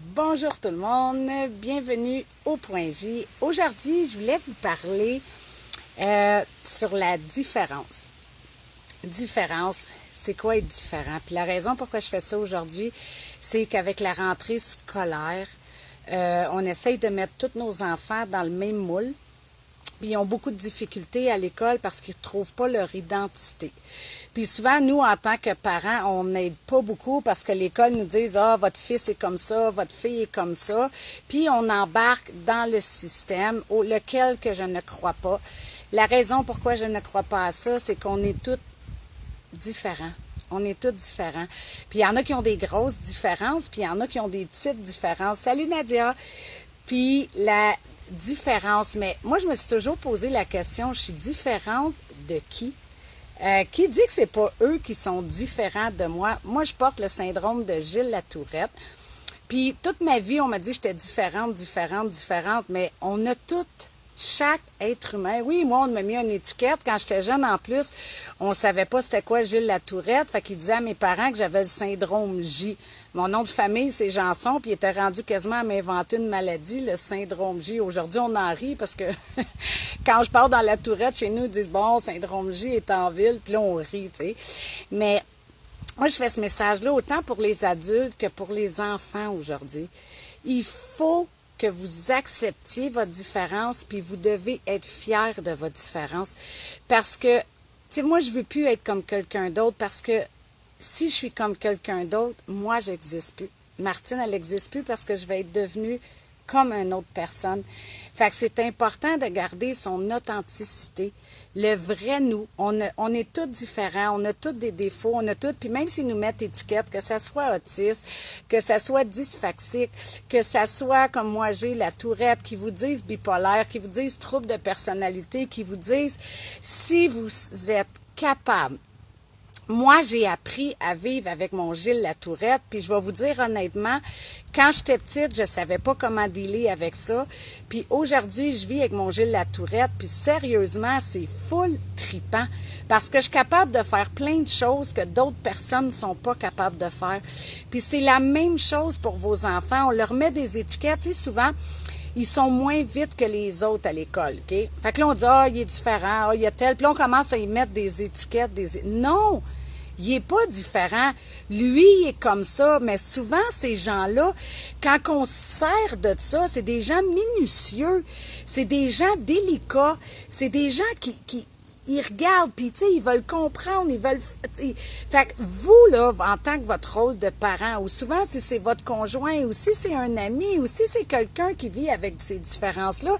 Bonjour tout le monde, bienvenue au Point J. Aujourd'hui, je voulais vous parler sur la différence. Différence, c'est quoi être différent? Puis la raison pourquoi je fais ça aujourd'hui, c'est qu'avec la rentrée scolaire, on essaye de mettre tous nos enfants dans le même moule. Puis ils ont beaucoup de difficultés à l'école parce qu'ils ne trouvent pas leur identité. Puis souvent, nous, en tant que parents, on n'aide pas beaucoup parce que l'école nous dit « Ah, votre fils est comme ça, votre fille est comme ça ». Puis on embarque dans le système, lequel que je ne crois pas. La raison pourquoi je ne crois pas à ça, c'est qu'on est tous différents. On est tous différents. Puis il y en a qui ont des grosses différences, puis il y en a qui ont des petites différences. Salut Nadia! Puis la différence, mais moi je me suis toujours posé la question, je suis différente de qui? Qui dit que c'est pas eux qui sont différents de moi? Moi, je porte le syndrome de Gilles Latourette. Puis toute ma vie, on m'a dit que j'étais différente, mais on a toutes, chaque être humain. Oui, moi, on m'a mis une étiquette. Quand j'étais jeune, en plus, on savait pas c'était quoi Gilles Latourette. Fait qu'il disait à mes parents que j'avais le syndrome J. Mon nom de famille, c'est Janson, puis il était rendu quasiment à m'inventer une maladie, le syndrome J. Aujourd'hui, on en rit parce que quand je pars dans la tourette, chez nous, ils disent « Bon, syndrome J est en ville », puis là, on rit, tu sais. Mais moi, je fais ce message-là autant pour les adultes que pour les enfants aujourd'hui. Il faut que vous acceptiez votre différence, puis vous devez être fiers de votre différence. Parce que, tu sais, moi, je veux plus être comme quelqu'un d'autre parce que si je suis comme quelqu'un d'autre, moi, j'existe plus. Martine, elle n'existe plus parce que je vais être devenue comme une autre personne. Fait que c'est important de garder son authenticité, le vrai nous. On est tous différents, on a tous des défauts, on a tous, puis même s'ils nous mettent étiquette, que ça soit autiste, que ça soit dyslexique, que ça soit comme moi j'ai la tourette, qui vous disent bipolaire, qui vous disent trouble de personnalité, qui vous disent si vous êtes capable. Moi, j'ai appris à vivre avec mon Gilles Latourette, puis je vais vous dire honnêtement, quand j'étais petite, je savais pas comment dealer avec ça. Puis aujourd'hui, je vis avec mon Gilles Latourette, puis sérieusement, c'est full tripant. Parce que je suis capable de faire plein de choses que d'autres personnes ne sont pas capables de faire. Puis c'est la même chose pour vos enfants. On leur met des étiquettes, tu sais, souvent, ils sont moins vite que les autres à l'école, OK? Fait que là, on dit « Ah, il est différent, ah, il y a tel... » Puis là, on commence à y mettre des étiquettes, Non! Il n'est pas différent. Lui, il est comme ça, mais souvent, ces gens-là, quand on se sert de ça, c'est des gens minutieux, c'est des gens délicats, c'est des gens qui ils regardent, puis tu sais, ils veulent comprendre, ils veulent... Fait que vous, là, en tant que votre rôle de parent, ou souvent, si c'est votre conjoint, ou si c'est un ami, ou si c'est quelqu'un qui vit avec ces différences-là,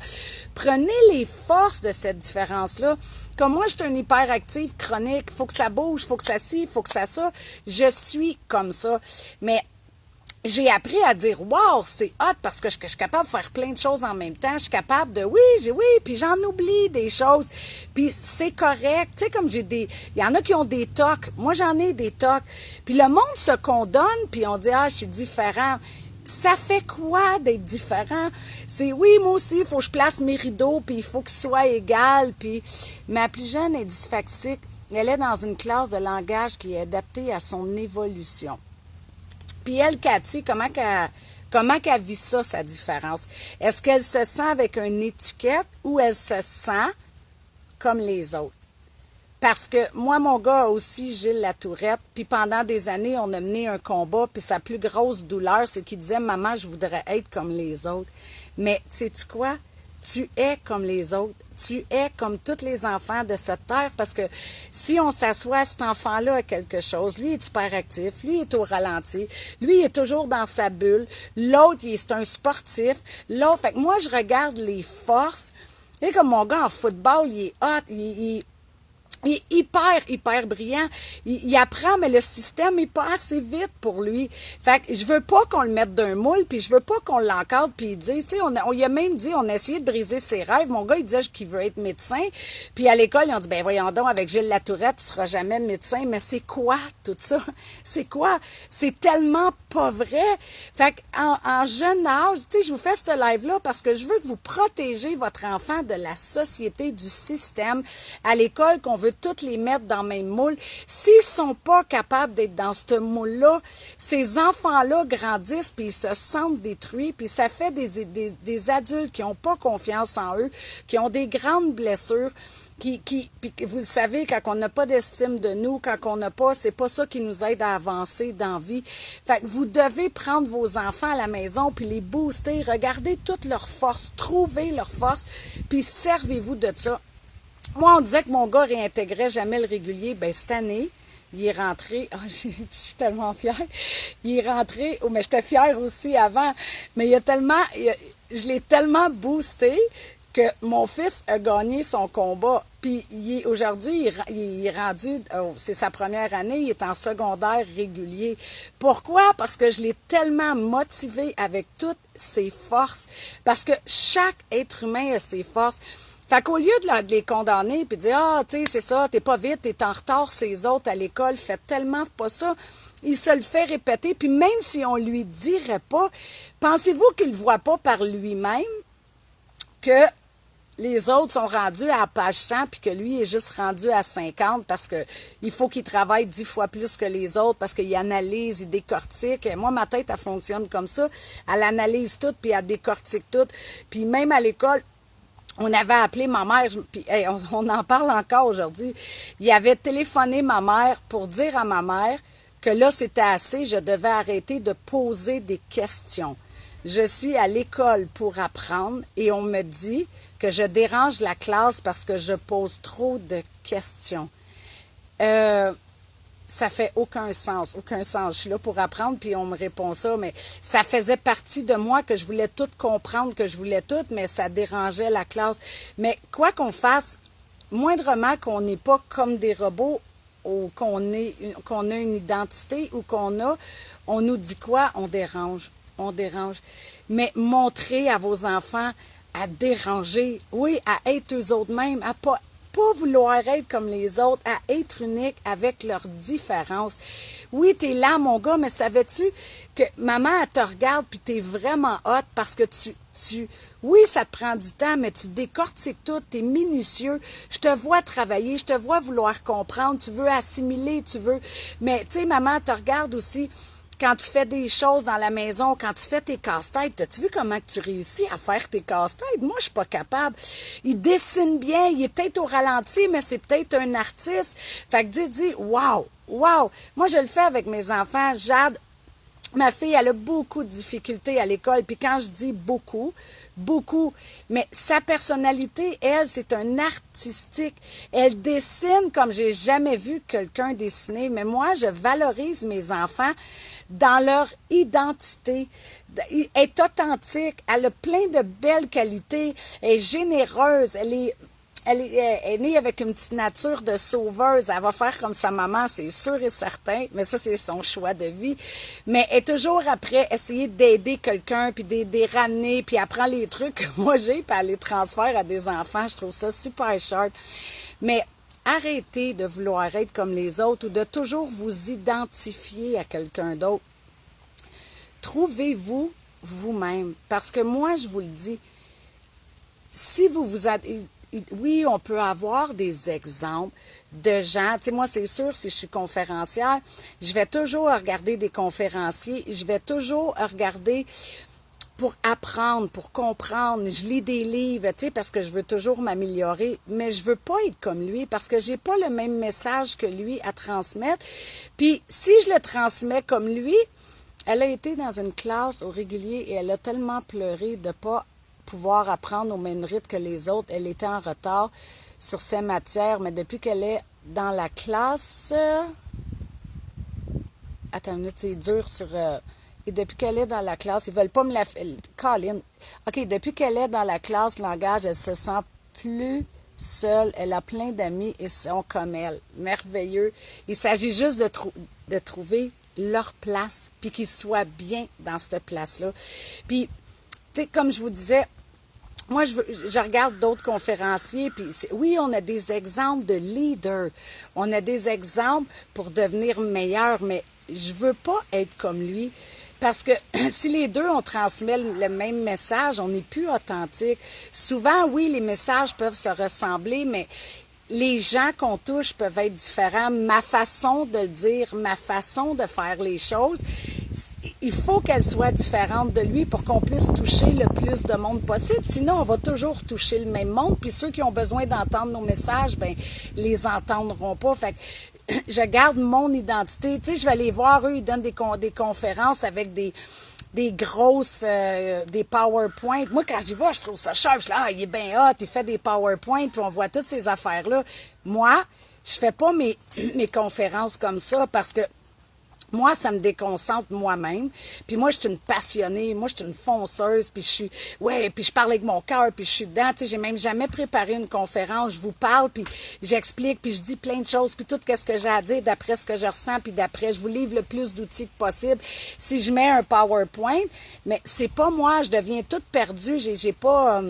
prenez les forces de cette différence-là. Comme moi, je suis un hyperactif chronique, il faut que ça bouge, il faut que ça il faut que ça. Je suis comme ça. Mais j'ai appris à dire « Wow, c'est hot parce que je suis capable de faire plein de choses en même temps. Je suis capable de oui, puis j'en oublie des choses. Puis c'est correct. Tu sais, comme j'ai des... Il y en a qui ont des tocs. Moi, j'en ai des tocs. Puis le monde se condamne, puis on dit « Ah, je suis différent. » Ça fait quoi d'être différent? C'est oui, moi aussi, il faut que je place mes rideaux, puis il faut qu'ils soient égaux. Puis ma plus jeune est dyslexique. Elle est dans une classe de langage qui est adaptée à son évolution. Puis elle, Cathy, comment qu'elle vit ça, sa différence? Est-ce qu'elle se sent avec une étiquette ou elle se sent comme les autres? Parce que moi, mon gars a aussi Gilles Latourette, puis pendant des années, on a mené un combat, puis sa plus grosse douleur, c'est qu'il disait « Maman, je voudrais être comme les autres. » Mais sais-tu quoi? Tu es comme les autres. Tu es comme tous les enfants de cette terre, parce que si on s'assoit, cet enfant-là a quelque chose. Lui est super actif, lui est au ralenti, lui est toujours dans sa bulle. L'autre, c'est un sportif. L'autre, fait que moi, je regarde les forces. Et comme mon gars en football, il est hot, il est hyper brillant. Il apprend, mais le système est pas assez vite pour lui. Fait que je veux pas qu'on le mette d'un moule, puis je veux pas qu'on l'encadre, puis il dise, tu sais, on y a même dit, on a essayé de briser ses rêves. Mon gars, il disait qu'il veut être médecin. Puis à l'école, ils ont dit, ben voyons donc, avec Gilles Latourette, tu seras jamais médecin. Mais c'est quoi tout ça? C'est quoi? C'est tellement pas vrai. Fait qu'en jeune âge, tu sais, je vous fais ce live-là parce que je veux que vous protégez votre enfant de la société, du système, à l'école qu'on veut veut toutes les mettre dans le même moule. S'ils sont pas capables d'être dans ce moule-là, ces enfants-là grandissent puis ils se sentent détruits puis ça fait des adultes qui n'ont pas confiance en eux, qui ont des grandes blessures. Puis vous le savez, quand on n'a pas d'estime de nous, quand on n'a pas, c'est pas ça qui nous aide à avancer dans la vie. Fait que vous devez prendre vos enfants à la maison puis les booster, regardez toutes leurs forces, trouvez leurs forces, puis servez-vous de ça. Moi, on disait que mon gars réintégrait jamais le régulier. Ben cette année, il est rentré, je suis tellement fière, il est rentré, mais j'étais fière aussi avant, mais je l'ai tellement boosté que mon fils a gagné son combat. Puis aujourd'hui, il est rendu, c'est sa première année, il est en secondaire régulier. Pourquoi? Parce que je l'ai tellement motivé avec toutes ses forces. Parce que chaque être humain a ses forces. Fait qu'au lieu de les condamner puis de dire, ah, tu sais, c'est ça, t'es pas vite, t'es en retard, ces autres à l'école, faites tellement pas ça. Il se le fait répéter. Puis même si on lui dirait pas, pensez-vous qu'il le voit pas par lui-même que les autres sont rendus à la page 100 puis que lui est juste rendu à 50 parce que il faut qu'il travaille 10 fois plus que les autres parce qu'il analyse, il décortique. Et moi, ma tête, elle fonctionne comme ça. Elle analyse tout puis elle décortique tout. Puis même à l'école, on avait appelé ma mère, puis hey, on en parle encore aujourd'hui. Il avait téléphoné ma mère pour dire à ma mère que là, c'était assez, je devais arrêter de poser des questions. Je suis à l'école pour apprendre et on me dit que je dérange la classe parce que je pose trop de questions. Ça fait aucun sens, aucun sens. Je suis là pour apprendre, puis on me répond ça, mais ça faisait partie de moi que je voulais tout comprendre, que je voulais tout, mais ça dérangeait la classe. Mais quoi qu'on fasse, moindrement qu'on n'est pas comme des robots, ou qu'on a une identité, ou on nous dit quoi? On dérange. Mais montrez à vos enfants à déranger, oui, à être eux autres mêmes, à pas vouloir être comme les autres, à être unique avec leurs différences. Oui, t'es là, mon gars, mais savais-tu que maman, elle te regarde puis t'es vraiment hot parce que oui, ça te prend du temps, mais tu décortiques tout, t'es minutieux. Je te vois travailler, je te vois vouloir comprendre, tu veux assimiler, mais tu sais, maman, elle te regarde aussi. Quand tu fais des choses dans la maison, quand tu fais tes casse-têtes, as-tu vu comment tu réussis à faire tes casse-têtes? Moi, je suis pas capable. Il dessine bien, il est peut-être au ralenti, mais c'est peut-être un artiste. Fait que dis, wow! Moi, je le fais avec mes enfants. Jade, ma fille, elle a beaucoup de difficultés à l'école. Puis quand je dis beaucoup, mais sa personnalité, elle, c'est un artistique. Elle dessine comme j'ai jamais vu quelqu'un dessiner. Mais moi, je valorise mes enfants dans leur identité. Elle est authentique, elle a plein de belles qualités, elle est généreuse, elle est née avec une petite nature de sauveuse. Elle va faire comme sa maman, c'est sûr et certain, mais ça, c'est son choix de vie. Mais elle est toujours après essayer d'aider quelqu'un, puis d'aider ramener, puis elle prend les trucs que moi j'ai, puis elle les transfère à des enfants. Je trouve ça super sharp. Mais arrêtez de vouloir être comme les autres ou de toujours vous identifier à quelqu'un d'autre. Trouvez-vous vous-même. Parce que moi, je vous le dis, si oui, on peut avoir des exemples de gens. Tu sais, moi, c'est sûr, si je suis conférencière, je vais toujours regarder des conférenciers, je vais toujours regarder pour apprendre, pour comprendre. Je lis des livres, tu sais, parce que je veux toujours m'améliorer, mais je veux pas être comme lui parce que j'ai pas le même message que lui à transmettre. Puis, si je le transmets comme lui, elle a été dans une classe au régulier et elle a tellement pleuré de pas pouvoir apprendre au même rythme que les autres. Elle était en retard sur ses matières, mais depuis qu'elle est dans la classe... Attends une minute, c'est dur sur... Et depuis qu'elle est dans la classe, ils veulent pas me la... Colin. OK, depuis qu'elle est dans la classe langage, elle se sent plus seule. Elle a plein d'amis et sont comme elle. Merveilleux. Il s'agit juste de trouver leur place, puis qu'ils soient bien dans cette place-là. Puis, tu sais, comme je vous disais, moi, je regarde d'autres conférenciers, puis oui, on a des exemples de leaders. On a des exemples pour devenir meilleur, mais je veux pas être comme lui. Parce que si les deux, on transmet le même message, on n'est plus authentique. Souvent, oui, les messages peuvent se ressembler, mais les gens qu'on touche peuvent être différents. Ma façon de le dire, ma façon de faire les choses, il faut qu'elle soit différente de lui pour qu'on puisse toucher le plus de monde possible. Sinon, on va toujours toucher le même monde. Puis ceux qui ont besoin d'entendre nos messages, ben les entendront pas. Fait que je garde mon identité. Tu sais, je vais aller voir, eux, ils donnent des conférences avec des grosses, des PowerPoint. Moi, quand j'y vais, je trouve ça cher. Je suis là, ah, il est bien hot, il fait des PowerPoint, puis on voit toutes ces affaires-là. Moi, je fais pas mes conférences comme ça parce que moi, ça me déconcentre moi-même. Puis moi, je suis une passionnée. Moi, je suis une fonceuse. Puis je suis, ouais, puis je parle avec mon cœur. Puis je suis dedans. Tu sais, j'ai même jamais préparé une conférence. Je vous parle, puis j'explique, puis je dis plein de choses. Puis tout ce que j'ai à dire d'après ce que je ressens. Puis d'après, je vous livre le plus d'outils que possible. Si je mets un PowerPoint, mais c'est pas moi. Je deviens toute perdue. J'ai pas...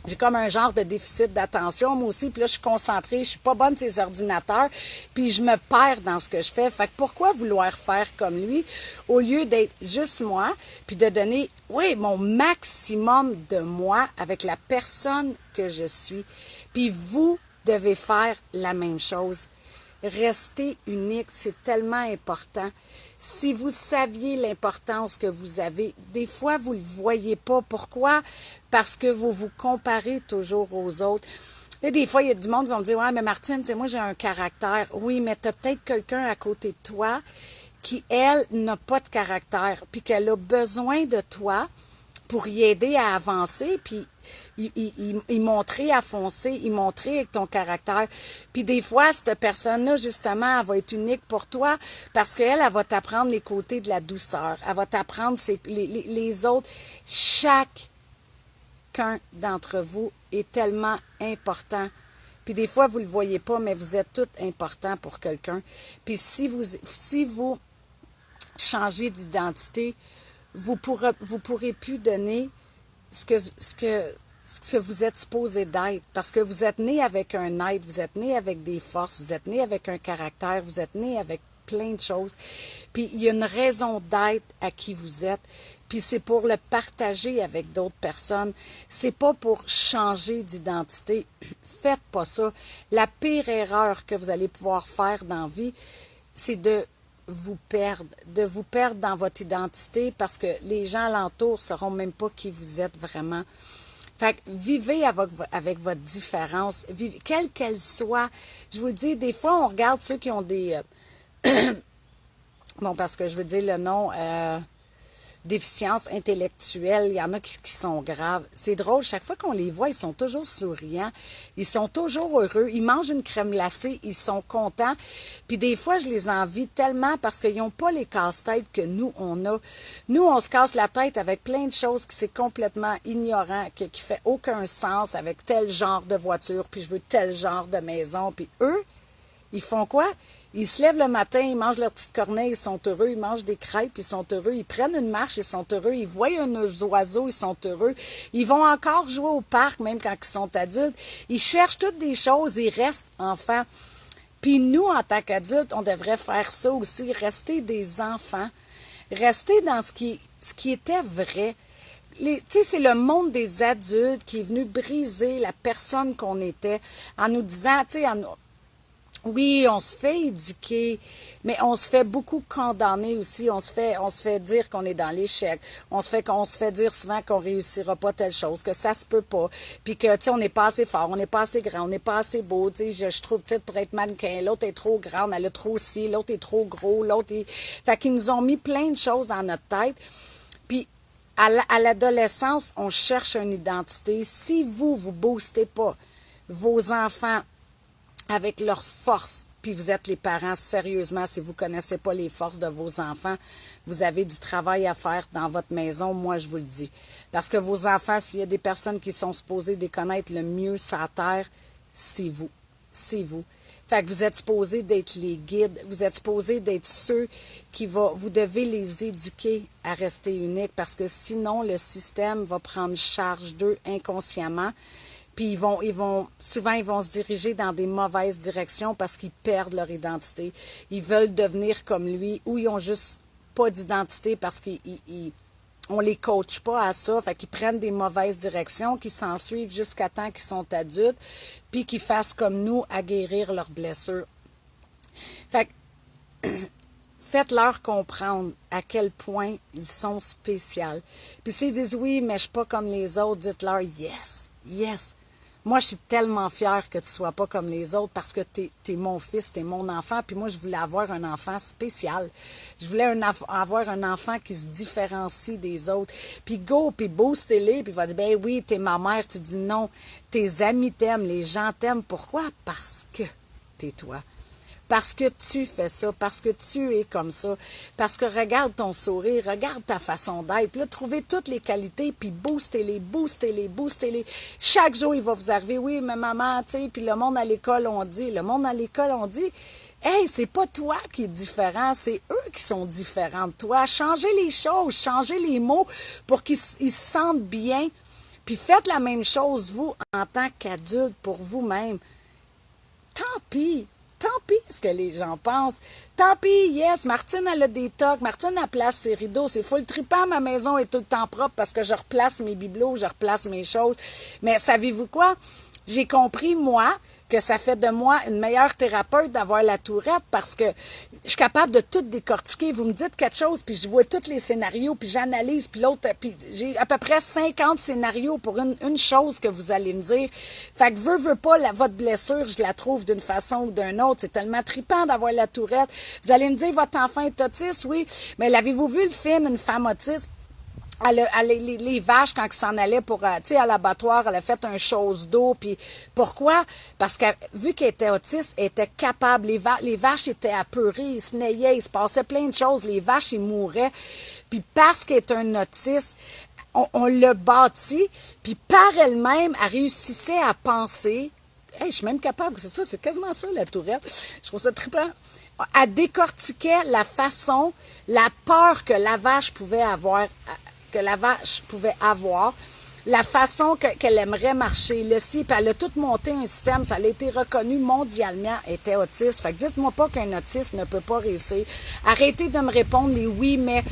j'ai comme un genre de déficit d'attention, moi aussi, puis là, je suis concentrée, je suis pas bonne sur les ordinateurs, puis je me perds dans ce que je fais. Fait que pourquoi vouloir faire comme lui, au lieu d'être juste moi, puis de donner, oui, mon maximum de moi avec la personne que je suis. Puis vous devez faire la même chose. Rester unique, c'est tellement important. Si vous saviez l'importance que vous avez, des fois, vous ne le voyez pas. Pourquoi? Parce que vous vous comparez toujours aux autres. Et des fois, il y a du monde qui va me dire, ouais, mais Martine, tu sais, moi, j'ai un caractère. Oui, mais tu as peut-être quelqu'un à côté de toi qui, elle, n'a pas de caractère, puis qu'elle a besoin de toi pour y aider à avancer, puis il montrer à foncer, il montrer avec ton caractère. Puis des fois, cette personne-là, justement, elle va être unique pour toi parce qu'elle, elle va t'apprendre les côtés de la douceur. Elle va t'apprendre les autres. Chacun d'entre vous est tellement important. Puis des fois, vous ne le voyez pas, mais vous êtes tous importants pour quelqu'un. Puis si vous changez d'identité, vous pourrez plus donner ce que vous êtes supposé d'être. Parce que vous êtes né avec un être, vous êtes né avec des forces, vous êtes né avec un caractère, vous êtes né avec plein de choses. Puis il y a une raison d'être à qui vous êtes. Puis c'est pour le partager avec d'autres personnes. C'est pas pour changer d'identité. Faites pas ça. La pire erreur que vous allez pouvoir faire dans la vie, c'est de vous perdre dans votre identité parce que les gens alentours ne sauront même pas qui vous êtes vraiment. Fait que vivez avec votre différence, quelle qu'elle soit. Je vous le dis, des fois, on regarde ceux qui ont des... bon, parce que je veux dire le nom... déficience intellectuelle, il y en a qui sont graves. C'est drôle, chaque fois qu'on les voit, ils sont toujours souriants, ils sont toujours heureux, ils mangent une crème glacée, ils sont contents. Puis des fois, je les envie tellement parce qu'ils n'ont pas les casse-têtes que nous, on a. Nous, on se casse la tête avec plein de choses qui c'est complètement ignorant, qui fait aucun sens avec tel genre de voiture, puis je veux tel genre de maison. Puis eux, ils font quoi? Ils se lèvent le matin, ils mangent leur petite corneille, ils sont heureux, ils mangent des crêpes, ils sont heureux, ils prennent une marche, ils sont heureux, ils voient un oiseau, ils sont heureux, ils vont encore jouer au parc, même quand ils sont adultes, ils cherchent toutes des choses, ils restent enfants. Puis nous, en tant qu'adultes, on devrait faire ça aussi, rester des enfants, rester dans ce qui était vrai. Tu sais, c'est le monde des adultes qui est venu briser la personne qu'on était en nous disant, tu sais, oui, on se fait éduquer, mais on se fait beaucoup condamner aussi. On se fait dire qu'on est dans l'échec. On se fait dire souvent qu'on réussira pas telle chose, que ça se peut pas. Puis que, tu sais, on n'est pas assez fort, on n'est pas assez grand, on n'est pas assez beau. Tu sais, je suis trop petite pour être mannequin. L'autre est trop grande, elle a trop ci. L'autre est trop gros. Fait qu'ils nous ont mis plein de choses dans notre tête. Puis, à l'adolescence, on cherche une identité. Si vous boostez pas vos enfants avec leurs forces, puis vous êtes les parents, sérieusement, si vous ne connaissez pas les forces de vos enfants, vous avez du travail à faire dans votre maison, moi je vous le dis. Parce que vos enfants, s'il y a des personnes qui sont supposées les connaître le mieux sur la terre, c'est vous. C'est vous. Fait que vous êtes supposés d'être les guides, vous êtes supposés d'être ceux vous devez les éduquer à rester uniques, parce que sinon le système va prendre charge d'eux inconsciemment. Puis souvent, ils vont se diriger dans des mauvaises directions parce qu'ils perdent leur identité. Ils veulent devenir comme lui ou ils ont juste pas d'identité parce qu'ils on les coache pas à ça, fait qu'ils prennent des mauvaises directions, qu'ils s'en suivent jusqu'à temps qu'ils sont adultes, puis qu'ils fassent comme nous à guérir leurs blessures. Fait que faites-leur comprendre à quel point ils sont spéciaux. Puis s'ils disent oui, mais je suis pas comme les autres, dites-leur yes, yes. Moi, je suis tellement fière que tu sois pas comme les autres parce que t'es mon fils, t'es mon enfant. Puis moi, je voulais avoir un enfant spécial. Je voulais avoir un enfant qui se différencie des autres. Puis go, puis boostez-les, puis il va dire, ben oui, t'es ma mère. Tu dis non, tes amis t'aiment, les gens t'aiment. Pourquoi? Parce que t'es toi. Parce que tu fais ça, parce que tu es comme ça, parce que regarde ton sourire, regarde ta façon d'être, puis là, trouvez toutes les qualités, puis boostez-les, boostez-les, boostez-les. Chaque jour, il va vous arriver, oui, mais maman, tu sais, puis le monde à l'école, on dit, hey, c'est pas toi qui es différent, c'est eux qui sont différents de toi. Changez les choses, changez les mots pour qu'ils se sentent bien, puis faites la même chose, vous, en tant qu'adulte, pour vous-même. Tant pis ce que les gens pensent. Tant pis, yes, Martine, elle a des tocs. Martine, elle place ses rideaux. C'est full trippant, ma maison est tout le temps propre parce que je replace mes bibelots, je replace mes choses. Mais savez-vous quoi? J'ai compris, moi, que ça fait de moi une meilleure thérapeute d'avoir la tourette parce que je suis capable de tout décortiquer. Vous me dites quelque chose, puis je vois tous les scénarios, puis j'analyse, puis l'autre, puis j'ai à peu près 50 scénarios pour une chose que vous allez me dire. Fait que veux pas, votre blessure, je la trouve d'une façon ou d'une autre. C'est tellement trippant d'avoir la tourette. Vous allez me dire, votre enfant est autiste, oui, mais l'avez-vous vu le film Une femme autiste? Les vaches, quand ils s'en allaient pour, tu sais, à l'abattoir, elle a fait un chose d'eau. Puis pourquoi? Parce que vu qu'elle était autiste, elle était capable. Les vaches étaient apeurées, ils se nayaient, il se passait plein de choses. Les vaches, ils mouraient. Puis parce qu'elle est un autiste, on l'a bâti. Puis par elle-même, elle réussissait à penser. Hey, je suis même capable, c'est ça, c'est quasiment ça, la tourette. Je trouve ça trippant. Elle décortiquait la façon, la peur que la vache pouvait avoir, la façon qu'elle aimerait marcher, le ci, puis elle a tout monté un système, ça a été reconnu mondialement, elle était autiste. Fait que dites-moi pas qu'un autiste ne peut pas réussir. Arrêtez de me répondre les oui, mais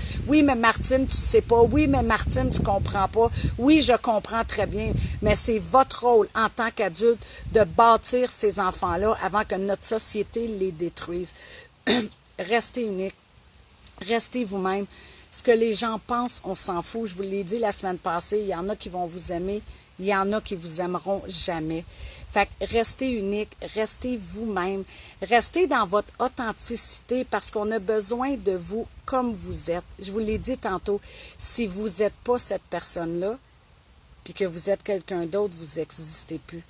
Martine, tu sais pas, oui, mais Martine, tu comprends pas, oui, je comprends très bien, mais c'est votre rôle en tant qu'adulte de bâtir ces enfants-là avant que notre société les détruise. Restez unique, restez vous-même. Ce que les gens pensent, on s'en fout. Je vous l'ai dit la semaine passée, il y en a qui vont vous aimer, il y en a qui vous aimeront jamais. Fait que restez unique, restez vous-même, restez dans votre authenticité parce qu'on a besoin de vous comme vous êtes. Je vous l'ai dit tantôt, si vous n'êtes pas cette personne-là, puis que vous êtes quelqu'un d'autre, vous n'existez plus.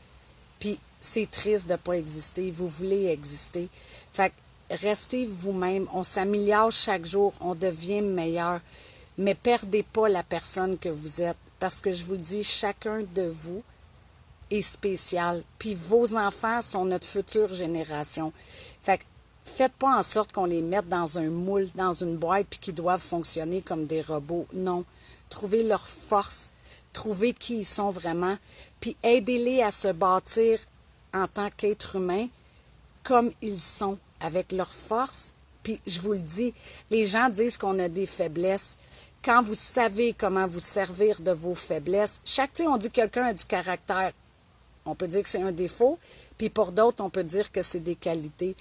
Puis c'est triste de ne pas exister, vous voulez exister. Fait que restez vous-même, on s'améliore chaque jour, on devient meilleur, mais perdez pas la personne que vous êtes, parce que je vous le dis, chacun de vous est spécial, puis vos enfants sont notre future génération. Fait que faites pas en sorte qu'on les mette dans un moule, dans une boîte, puis qu'ils doivent fonctionner comme des robots. Non, trouvez leur force, trouvez qui ils sont vraiment, puis aidez-les à se bâtir en tant qu'être humain comme ils sont, avec leurs forces. Puis je vous le dis, les gens disent qu'on a des faiblesses. Quand vous savez comment vous servir de vos faiblesses, on dit que quelqu'un a du caractère. On peut dire que c'est un défaut, puis pour d'autres, on peut dire que c'est des qualités.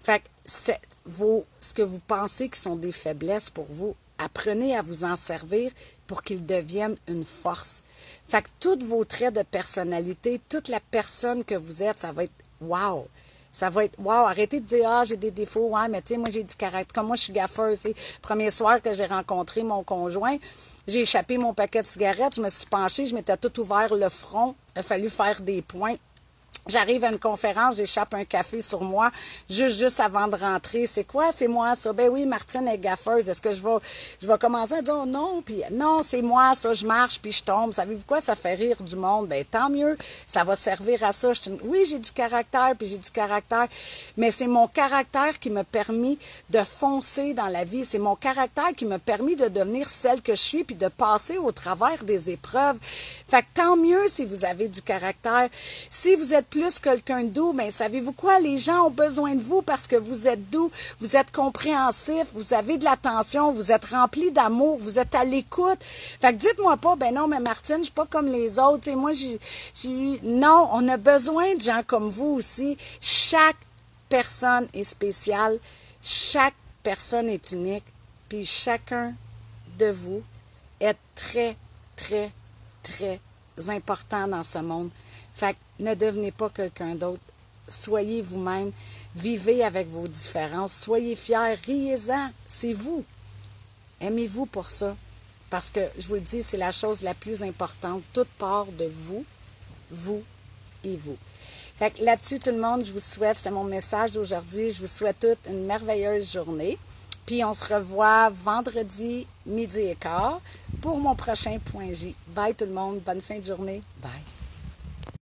Fait que ce que vous pensez qui sont des faiblesses pour vous, apprenez à vous en servir pour qu'ils deviennent une force. Fait que tous vos traits de personnalité, toute la personne que vous êtes, ça va être wow! Ça va être, wow, arrêtez de dire, j'ai des défauts, ouais, mais tu sais, moi, j'ai du caractère. Comme moi, je suis gaffeuse, tu sais. Premier soir que j'ai rencontré mon conjoint, j'ai échappé mon paquet de cigarettes, je me suis penchée, je m'étais tout ouvert le front. Il a fallu faire des points. J'arrive à une conférence, j'échappe un café sur moi, juste avant de rentrer. C'est quoi? C'est moi, ça. Ben oui, Martine est gaffeuse. Est-ce que je vais commencer à dire, oh non, puis non, c'est moi, ça, je marche, puis je tombe. Savez-vous quoi? Ça fait rire du monde. Ben tant mieux, ça va servir à ça. Oui, j'ai du caractère, puis j'ai du caractère, mais c'est mon caractère qui m'a permis de foncer dans la vie. C'est mon caractère qui m'a permis de devenir celle que je suis, puis de passer au travers des épreuves. Fait que tant mieux si vous avez du caractère. Si vous êtes plus plus quelqu'un de doux, bien, savez-vous quoi? Les gens ont besoin de vous parce que vous êtes doux, vous êtes compréhensif, vous avez de l'attention, vous êtes rempli d'amour, vous êtes à l'écoute. Fait que dites-moi pas, ben non, mais Martine, je suis pas comme les autres. T'sais, moi, non, on a besoin de gens comme vous aussi. Chaque personne est spéciale, chaque personne est unique, puis chacun de vous est très, très, très important dans ce monde. Fait que ne devenez pas quelqu'un d'autre. Soyez vous-même. Vivez avec vos différences. Soyez fiers. Riez-en. C'est vous. Aimez-vous pour ça. Parce que, je vous le dis, c'est la chose la plus importante. Tout part de vous, vous et vous. Fait que là-dessus, tout le monde, je vous souhaite, c'était mon message d'aujourd'hui, je vous souhaite toute une merveilleuse journée. Puis on se revoit vendredi, midi et quart, pour mon prochain Point J. Bye tout le monde, bonne fin de journée. Bye.